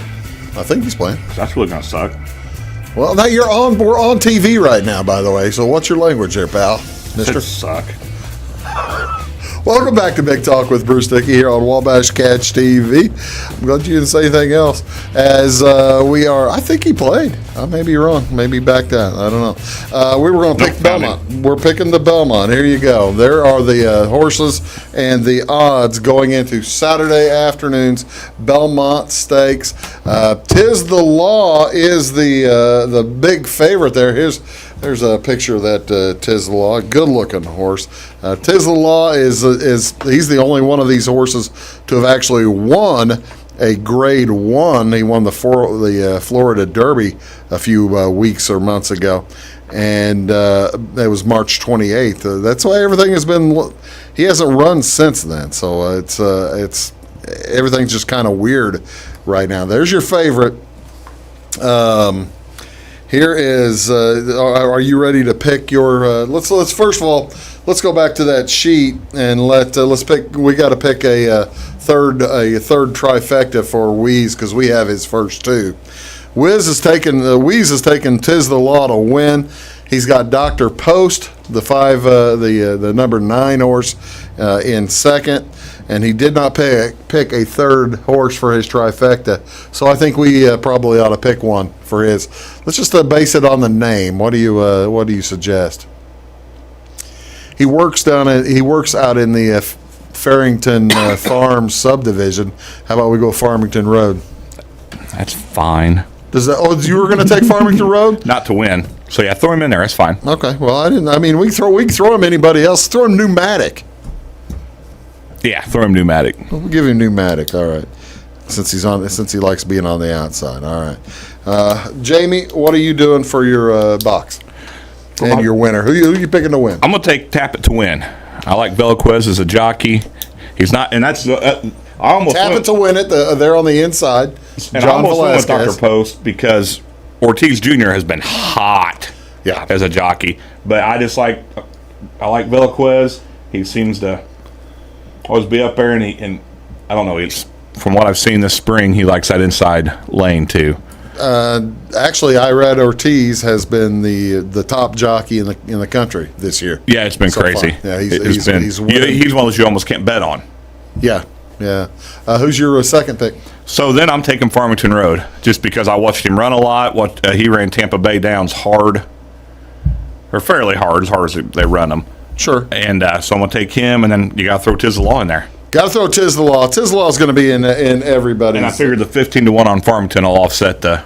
I think he's playing. That's really gonna suck. Well, now we're on TV right now, by the way. So what's your language there, pal? Mister? Suck. Welcome back to Big Talk with Bruce Dickey here on Wabash Catch TV. I'm glad you didn't say anything else. As we are, I think he played. I may be wrong. Maybe backed out. I don't know. We were going to pick Belmont. We're picking the Belmont. Here you go. There are the horses and the odds going into Saturday afternoon's Belmont Stakes. Tiz the Law is the big favorite there. There's a picture of that Tiz the Law, good-looking horse. Tiz the Law is he's the only one of these horses to have actually won a Grade 1. He won the Florida Derby a few weeks or months ago, and that was March 28th. That's why everything has been. he hasn't run since then. So it's everything's just kind of weird right now. There's your favorite. Here is. Are you ready to pick your? Let's first of all, let's go back to that sheet and let's pick. We got to pick a third trifecta for Weeze because we have his first two. Weeze has taken Tiz the Law to win. He's got Dr. Post, the number 9 horse, in second, and he did not pick a third horse for his trifecta. So I think we probably ought to pick one for his. Let's just base it on the name. What do you suggest? He works out in the Farrington Farm subdivision. How about we go Farmington Road? That's fine. You were going to take Farmington Road? Not to win. So yeah, throw him in there. That's fine. Okay. Well, we can throw him anybody else. Throw him Pneumatic. Yeah, throw him Pneumatic. We'll give him Pneumatic. All right. Since he likes being on the outside. All right. Jamey, what are you doing for your box and your winner? Who you picking to win? I'm going to take Tap It to win. I like Velasquez as a jockey. He's not, and that's I almost Tap It to win it. They're on the inside. And I almost went with Dr. Post because Ortiz Jr. has been hot as a jockey. But I like Velasquez. He seems to always be up there, and I don't know. From what I've seen this spring, he likes that inside lane too. Actually, I read Ortiz has been the top jockey in the country this year. Yeah, it's been crazy. Far. Yeah, he's one of those you almost can't bet on. Yeah. Who's your second pick? So then I'm taking Farmington Road just because I watched him run a lot. He ran Tampa Bay Downs hard, or fairly hard, as hard as they run them. Sure. And so I'm going to take him, and then you got to throw Tiz the Law in there. Got to throw Tiz the Law. Tiz the Law is going to be in everybody's. And I figured the 15-1 on Farmington will offset the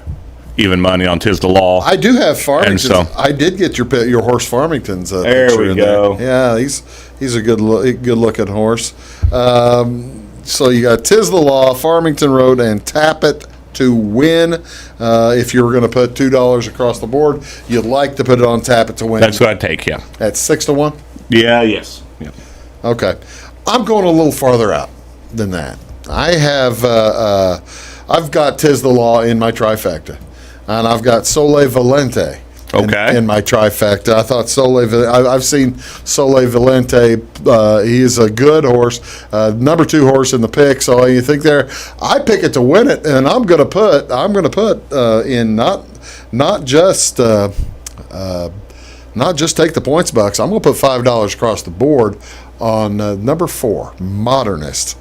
even money on Tiz the Law. I do have Farmington. So, I did get your horse Farmington's there we go. There. Yeah, he's a good looking horse. So you got Tiz the Law, Farmington Road, and Tap It to win. If you were going to put $2 across the board, you'd like to put it on Tap It to win. That's what I'd take, yeah. At 6-1? Yeah, yes. Yeah. Okay. I'm going a little farther out than that. I have I've got Tiz the Law in my trifecta, and I've got Sole Valente in my trifecta. I thought I've seen Sole Valente. He is a good horse, number 2 horse in the pick. So you think there, I pick it to win it, and I'm going to put in not just take the points bucks. I'm going to put $5 across the board on number 4, Modernist.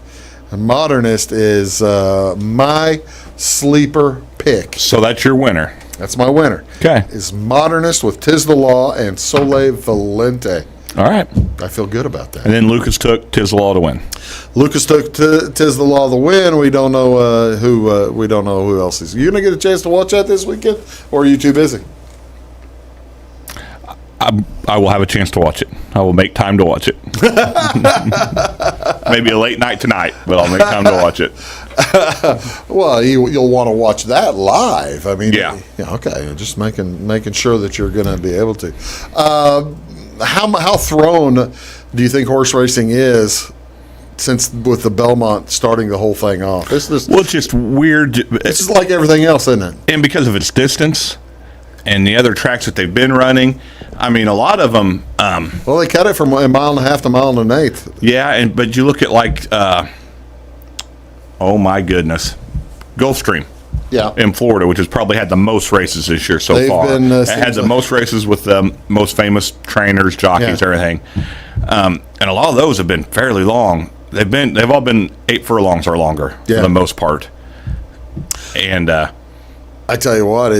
And Modernist is my sleeper pick. So that's your winner. That's my winner. Okay. Is Modernist with Tiz the Law and Sole Valente. All right. I feel good about that. And then Lucas took Tiz the Law to win. Lucas took Tiz the Law to win. We don't know who else is. You gonna get a chance to watch that this weekend, or are you too busy? I will have a chance to watch it. I will make time to watch it. Maybe a late night tonight, but I'll make time to watch it. Well, you'll want to watch that live. I mean, yeah. Okay, just making sure that you're going to be able to. How thrown do you think horse racing is? Since with the Belmont starting the whole thing off, it's just weird. This is like everything else, isn't it? And because of its distance and the other tracks that they've been running, I mean, a lot of them. Well, they cut it from a mile and a half to a mile and an eighth. Yeah, but you look at oh my goodness, Gulfstream. Yeah. In Florida, which has probably had the most races this year so far. It had the most races with the most famous trainers, jockeys, everything. And a lot of those have been fairly long. They've all been 8 furlongs or longer for the most part. And I tell you what,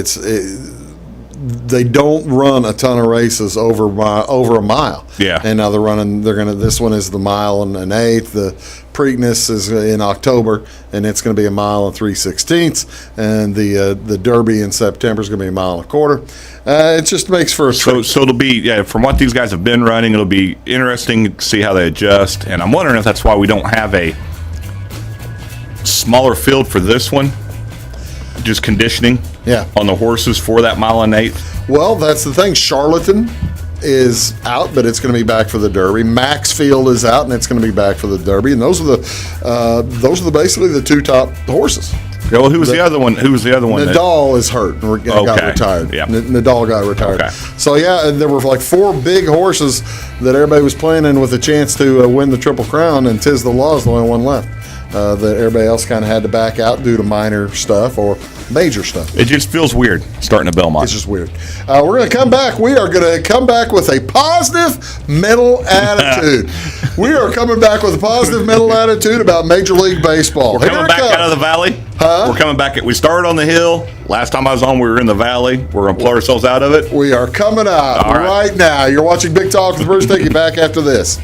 they don't run a ton of races over a mile. Yeah. And now this one is the mile and an eighth. The Preakness is in October, and it's going to be a mile and 3/16. And the Derby in September is going to be a mile and a quarter. It just makes for a so it'll be from what these guys have been running, it'll be interesting to see how they adjust. And I'm wondering if that's why we don't have a smaller field for this one. Just conditioning on the horses for that mile and eighth. Well, that's the thing. Charlatan is out, but it's going to be back for the Derby. Maxfield is out, and it's going to be back for the Derby. And those are basically the two top horses. Yeah, well, who was the other one? Nadal is hurt and got retired. Yeah. Nadal got retired. Okay. So, yeah, there were like 4 big horses that everybody was planning with a chance to win the Triple Crown, and Tiz the Law is the only one left. That everybody else kind of had to back out due to minor stuff or major stuff. It just feels weird starting at Belmont. It's just weird. We're going to come back. We are going to come back with a positive mental attitude. We are coming back with a positive mental attitude about Major League Baseball. We're coming back out of the valley. Huh? We're coming back. We started on the hill. Last time I was on, we were in the valley. We're going to pull ourselves out of it. We are coming out right now. You're watching Big Talk with Bruce Dickey. Back after this.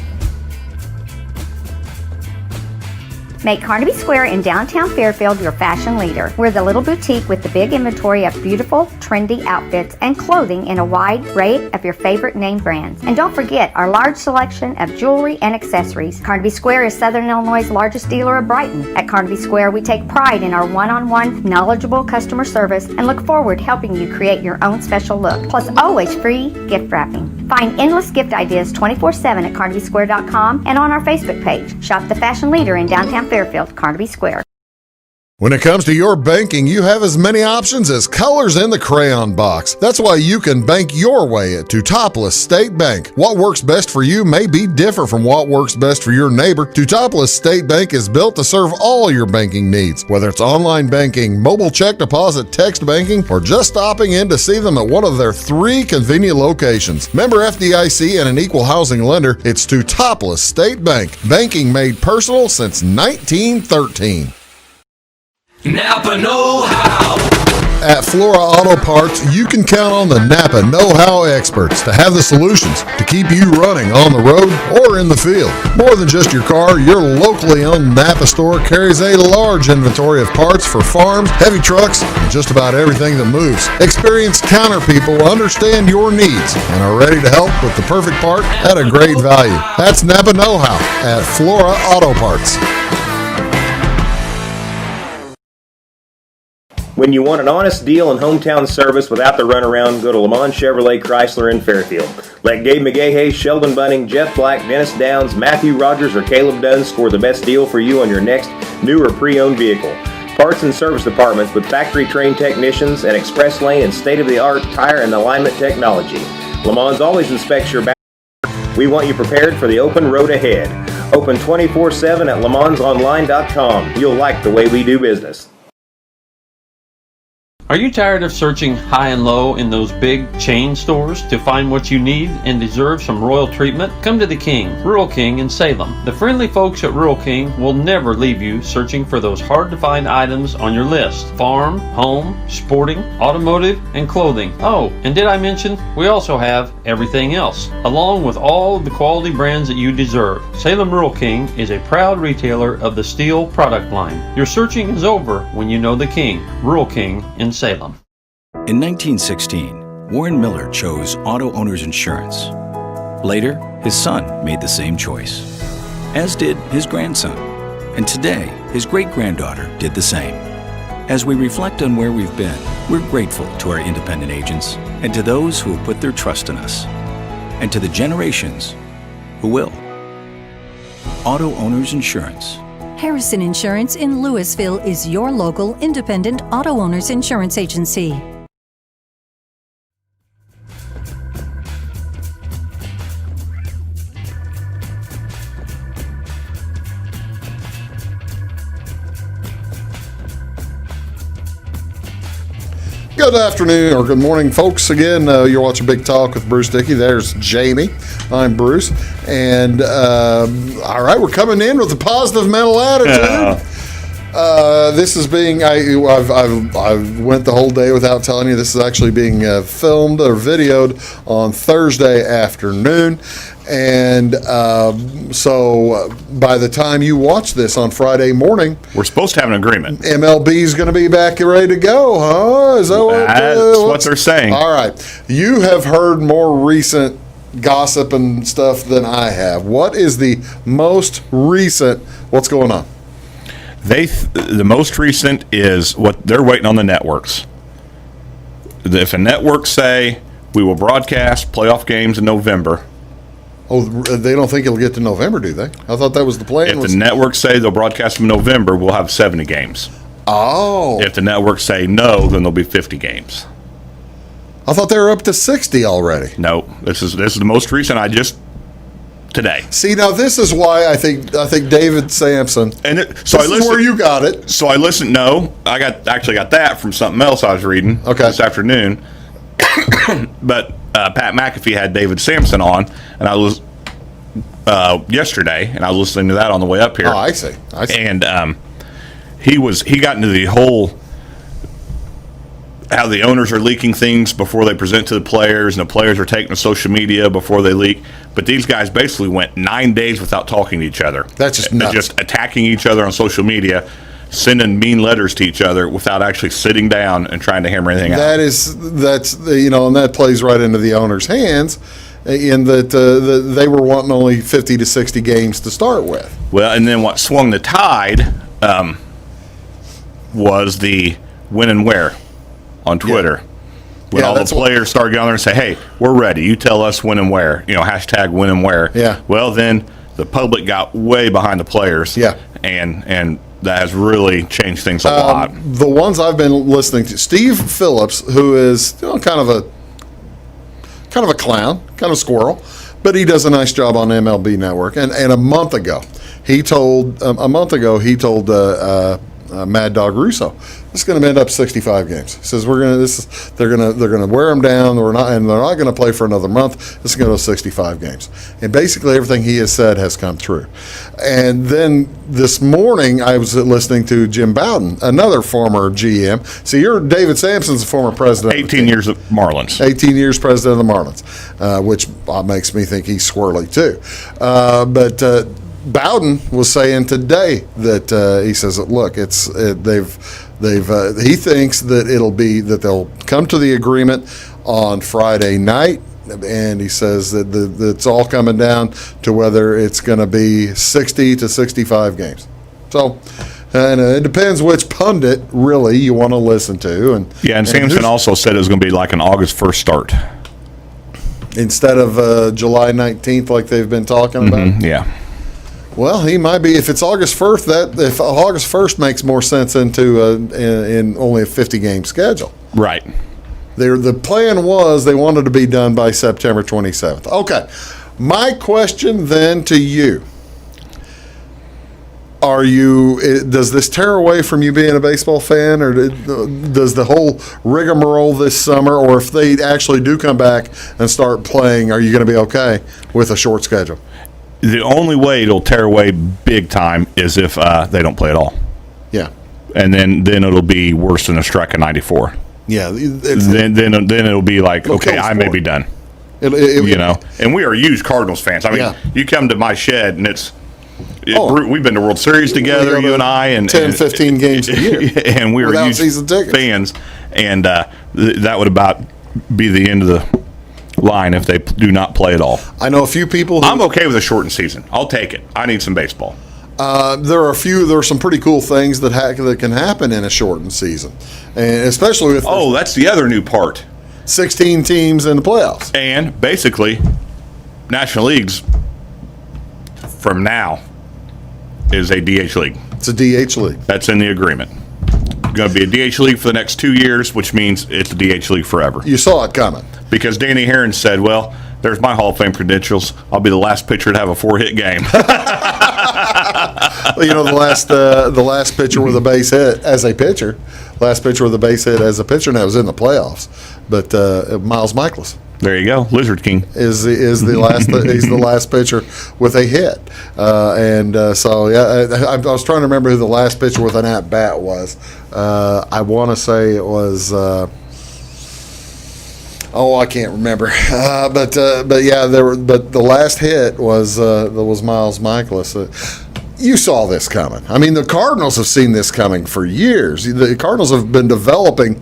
Make Carnaby Square in downtown Fairfield your fashion leader. We're the little boutique with the big inventory of beautiful, trendy outfits and clothing in a wide array of your favorite name brands. And don't forget our large selection of jewelry and accessories. Carnaby Square is Southern Illinois' largest dealer of Brighton. At Carnaby Square, we take pride in our one-on-one, knowledgeable customer service and look forward to helping you create your own special look. Plus, always free gift wrapping. Find endless gift ideas 24/7 at CarnabySquare.com and on our Facebook page. Shop the fashion leader in downtown Fairfield, Carnaby Square. When it comes to your banking, you have as many options as colors in the crayon box. That's why you can bank your way at Teutopolis State Bank. What works best for you may be different from what works best for your neighbor. Teutopolis State Bank is built to serve all your banking needs, whether it's online banking, mobile check deposit, text banking, or just stopping in to see them at one of their 3 convenient locations. Member FDIC and an equal housing lender, it's Teutopolis State Bank. Banking made personal since 1913. Napa know-how. At Flora Auto Parts, you can count on the Napa know-how experts to have the solutions to keep you running on the road or in the field. More than just your car, your locally owned Napa store carries a large inventory of parts for farms, heavy trucks, and just about everything that moves. Experienced counter people understand your needs and are ready to help with the perfect part at a great value. That's Napa know-how at Flora Auto Parts. When you want an honest deal and hometown service without the runaround, go to Lamont Chevrolet Chrysler in Fairfield. Let Gabe McGahey, Sheldon Bunning, Jeff Black, Dennis Downs, Matthew Rogers, or Caleb Dunn score the best deal for you on your next new or pre-owned vehicle. Parts and service departments with factory-trained technicians and express lane and state-of-the-art tire and alignment technology. Lamont's always inspects your back. We want you prepared for the open road ahead. Open 24/7 at LaMonsOnline.com. You'll like the way we do business. Are you tired of searching high and low in those big chain stores to find what you need and deserve some royal treatment? Come to the King, Rural King in Salem. The friendly folks at Rural King will never leave you searching for those hard to find items on your list. Farm, home, sporting, automotive, and clothing. Oh, and did I mention we also have everything else, along with all of the quality brands that you deserve. Salem Rural King is a proud retailer of the steel product line. Your searching is over when you know the King, Rural King in Salem. In 1916, Warren Miller chose Auto Owners Insurance. Later, his son made the same choice, as did his grandson. And today, his great-granddaughter did the same. As we reflect on where we've been, we're grateful to our independent agents and to those who have put their trust in us, and to the generations who will. Auto Owners Insurance. Harrison Insurance in Louisville is your local independent auto owners insurance agency. Good afternoon or good morning, folks. Again, you're watching Big Talk with Bruce Dickey. There's Jamie. I'm Bruce. And, all right, we're coming in with a positive mental attitude. This is being, I went the whole day without telling you, this is actually being filmed or videoed on Thursday afternoon. And so by the time you watch this on Friday morning, we're supposed to have an agreement. MLB's going to be back and ready to go, huh? Is that That's what they're saying. All right. You have heard more recent gossip and stuff than I have. What is the most recent? What's going on? The most recent is what they're waiting on the networks. If a network say We will broadcast playoff games in November. Oh, they don't think it'll get to November, do they? I thought that was the plan. If the networks say they'll broadcast them in November, we'll have 70 games. Oh. If the networks say no, then there'll be 50 games. I thought they were up to 60 already. No, this is the most recent. Today. See, now this is why I think David Sampson. And this is where you got it. So I listened. No, I actually got that from something else I was reading this afternoon. But Pat McAfee had David Sampson on, and I was yesterday, and I was listening to that on the way up here. Oh, I see. And he got into the whole how the owners are leaking things before they present to the players, and the players are taking to social media before they leak. But these guys basically went 9 days without talking to each other. That's just nuts. Just attacking each other on social media, sending mean letters to each other without actually sitting down and trying to hammer anything out. And that plays right into the owner's hands, in that they were wanting only 50 to 60 games to start with. Well, and then what swung the tide was the when and where on Twitter. When all the players started going there and say, hey, we're ready. You tell us when and where. Hashtag when and where. Yeah. Well, then the public got way behind the players. Yeah. And that has really changed things a lot. The ones I've been listening to, Steve Phillips, who is kind of a clown, kind of a squirrel, but he does a nice job on MLB Network. And a month ago, he told Mad Dog Russo, this is going to end up 65 games. He says they're going to wear them down. They're not going to play for another month. This is going to go 65 games. And basically everything he has said has come true. And then this morning I was listening to Jim Bowden, another former GM. See, David Sampson's a former president. 18 years of Marlins. 18 years president of the Marlins, which makes me think he's squirrely too. But Bowden was saying today that he says, look, he thinks that they'll come to the agreement on Friday night, and he says that it's all coming down to whether it's going to be 60 to 65 games. So, and it depends which pundit really you want to listen to. And Sampson also said it was going to be like an August 1st start instead of July 19th, like they've been talking about. Yeah. Well, he might be. If it's August 1st, if August 1st makes more sense into in only a 50-game schedule. Right. The plan was they wanted to be done by September 27th. Okay. My question then to you: does this tear away from you being a baseball fan, or does the whole rigmarole this summer, or if they actually do come back and start playing, are you going to be okay with a short schedule? The only way it'll tear away big time is if they don't play at all. Yeah. And then it'll be worse than a strike of 94. Yeah. Then it'll be like, okay, I may be done. And we are huge Cardinals fans. I mean, you come to my shed and we've been to World Series together, you and I, and 10, 15 games a year, and we are huge fans. And that would about be the end of the line if they do not play at all. I know a few people. I'm okay with a shortened season. I'll take it. I need some baseball. There are some pretty cool things that can happen in a shortened season, and especially with that's the other new part. 16 teams in the playoffs, and basically, National Leagues from now is a DH league. It's a DH league. That's in the agreement. Going to be a DH league for the next 2 years, which means it's a DH league forever. You saw it coming. Because Danny Herron said, well, there's my Hall of Fame credentials. I'll be the last pitcher to have a 4-hit game. The last pitcher with a base hit as a pitcher. Last pitcher with a base hit as a pitcher, and that was in the playoffs. But Miles Michaelis. There you go, Lizard King is the last. He's the last pitcher with a hit, I was trying to remember who the last pitcher with an at bat was. I want to say it was. I can't remember. But the last hit was Miles Michaelis. You saw this coming. I mean, the Cardinals have seen this coming for years. The Cardinals have been developing.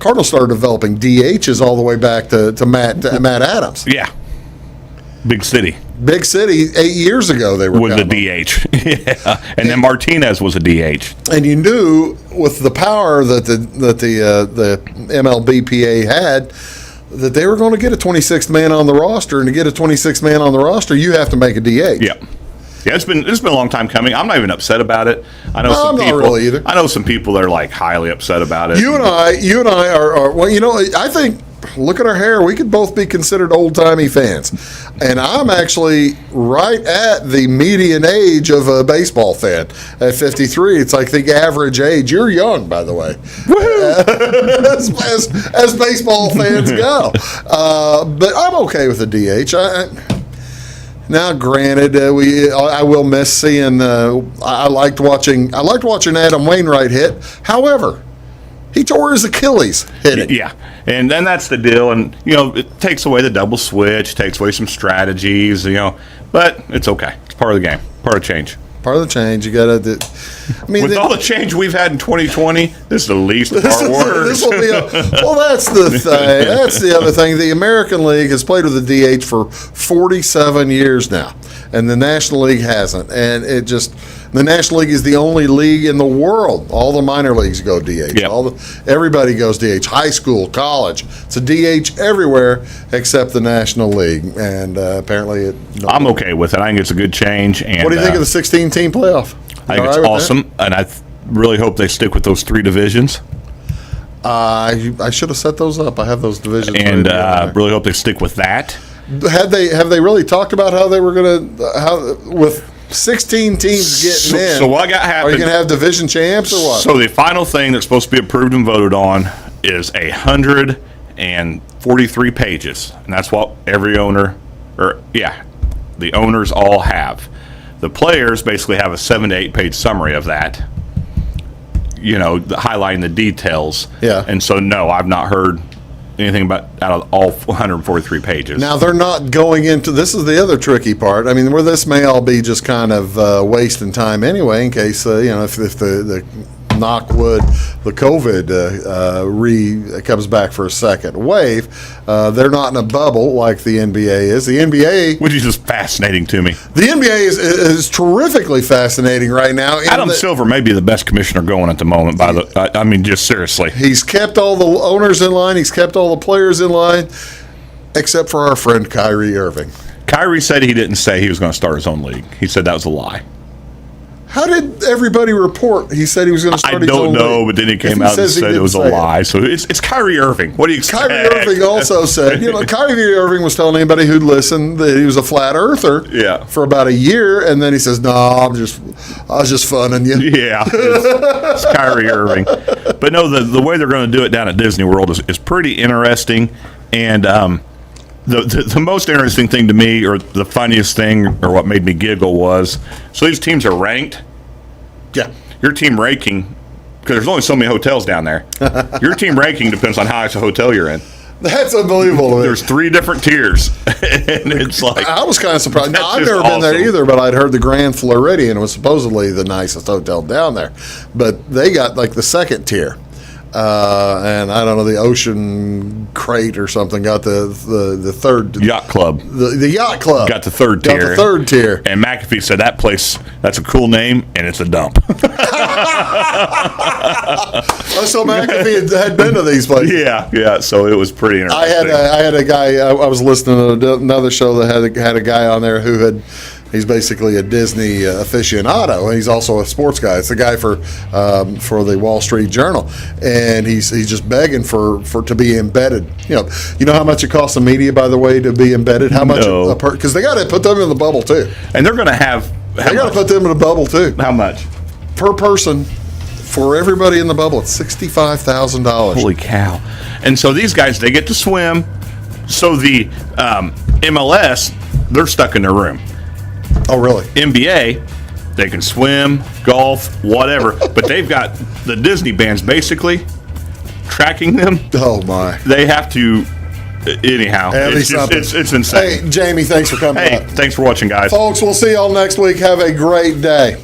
Cardinals started developing DHs all the way back to Matt Adams. Yeah. Big City. 8 years ago they were with a DH. Yeah. And then Martinez was a DH. And you knew with the power that the MLBPA had, that they were going to get a 26th man on the roster, and to get a 26th man on the roster, you have to make a DH. Yeah. Yeah, it's been a long time coming. I'm not even upset about it. I know some people. I'm not really either. I know some people that are like highly upset about it. You and I are well. You know, I think. Look at our hair. We could both be considered old-timey fans. And I'm actually right at the median age of a baseball fan at 53. It's like the average age. You're young, by the way, as baseball fans go. But I'm okay with the DH. Now, granted, I will miss seeing. I liked watching Adam Wainwright hit. However, he tore his Achilles hitting. Yeah, and then that's the deal. And, it takes away the double switch, takes away some strategies, but it's okay. It's part of the game, part of change. Part of the change. You got to. With all the change we've had in 2020, this is the least of our worries. This will be well, that's the thing. That's the other thing. The American League has played with the DH for 47 years now, and the National League hasn't. And the National League is the only league in the world. All the minor leagues go DH. Yep. Everybody goes DH. High school, college. It's a DH everywhere except the National League. And apparently I'm okay with it. I think it's a good change. And what do you think of the 16-team playoff? I think it's awesome, and I really hope they stick with those 3 divisions. I should have set those up. I have those divisions. And really hope they stick with that. Have they really talked about how they were going to with 16 teams getting in? So what got happened? Are you going to have division champs or what? So the final thing that's supposed to be approved and voted on is 143 pages, and that's what every owner, the owners all have. The players basically have a 7 to 8 page summary of that, highlighting the details. Yeah. And so, no, I've not heard anything about out of all 143 pages. Now, they're not going into, this is the other tricky part. I mean, where this may all be just kind of wasting time anyway, in case, if the knock wood, the COVID comes back for a second wave. They're not in a bubble like the NBA is. The NBA, which is just fascinating to me. The NBA is terrifically fascinating right now. Adam Silver may be the best commissioner going at the moment. Just seriously, he's kept all the owners in line. He's kept all the players in line, except for our friend Kyrie Irving. Kyrie said he didn't say he was going to start his own league. He said that was a lie. How did everybody report? He said he was going to start his own league. I don't know, but then he came out and said it was a lie. So it's Kyrie Irving. What do you expect? Kyrie Irving also said, Kyrie Irving was telling anybody who'd listen that he was a flat earther for about a year, and then he says, "No, I was just funning you." Yeah, it's Kyrie Irving. But no, the way they're going to do it down at Disney World is pretty interesting, and the most interesting thing to me, or the funniest thing, or what made me giggle was, so these teams are ranked. Yeah. Your team ranking, because there's only so many hotels down there. Your team ranking depends on how nice a hotel you're in. That's unbelievable. There's 3 different tiers, and it's like I was kind of surprised. Now, I've never been there either, but I'd heard the Grand Floridian was supposedly the nicest hotel down there, but they got like the 2nd tier. And I don't know, the Ocean Crate or something got the 3rd Yacht Club. The Yacht Club got the 3rd tier. Got the 3rd tier. And McAfee said that place, that's a cool name, and it's a dump. So McAfee had been to these places. Yeah. So it was pretty interesting. I had a guy. I was listening to another show that had a guy on there who had. He's basically a Disney aficionado, and he's also a sports guy. It's a guy for the Wall Street Journal, and he's just begging for to be embedded. You know how much it costs the media, by the way, to be embedded. How much? Because they got to put them in the bubble too, and they're going to have. They got to put them in a bubble too. How much per person? For everybody in the bubble, it's $65,000. Holy cow! And so these guys, they get to swim. So the MLS, they're stuck in their room. Oh, really? NBA, they can swim, golf, whatever, but they've got the Disney bands basically tracking them. Oh my! They have to. Anyhow, it's insane. Hey, Jamey, thanks for coming. Hey, thanks for watching, guys. Folks, we'll see y'all next week. Have a great day.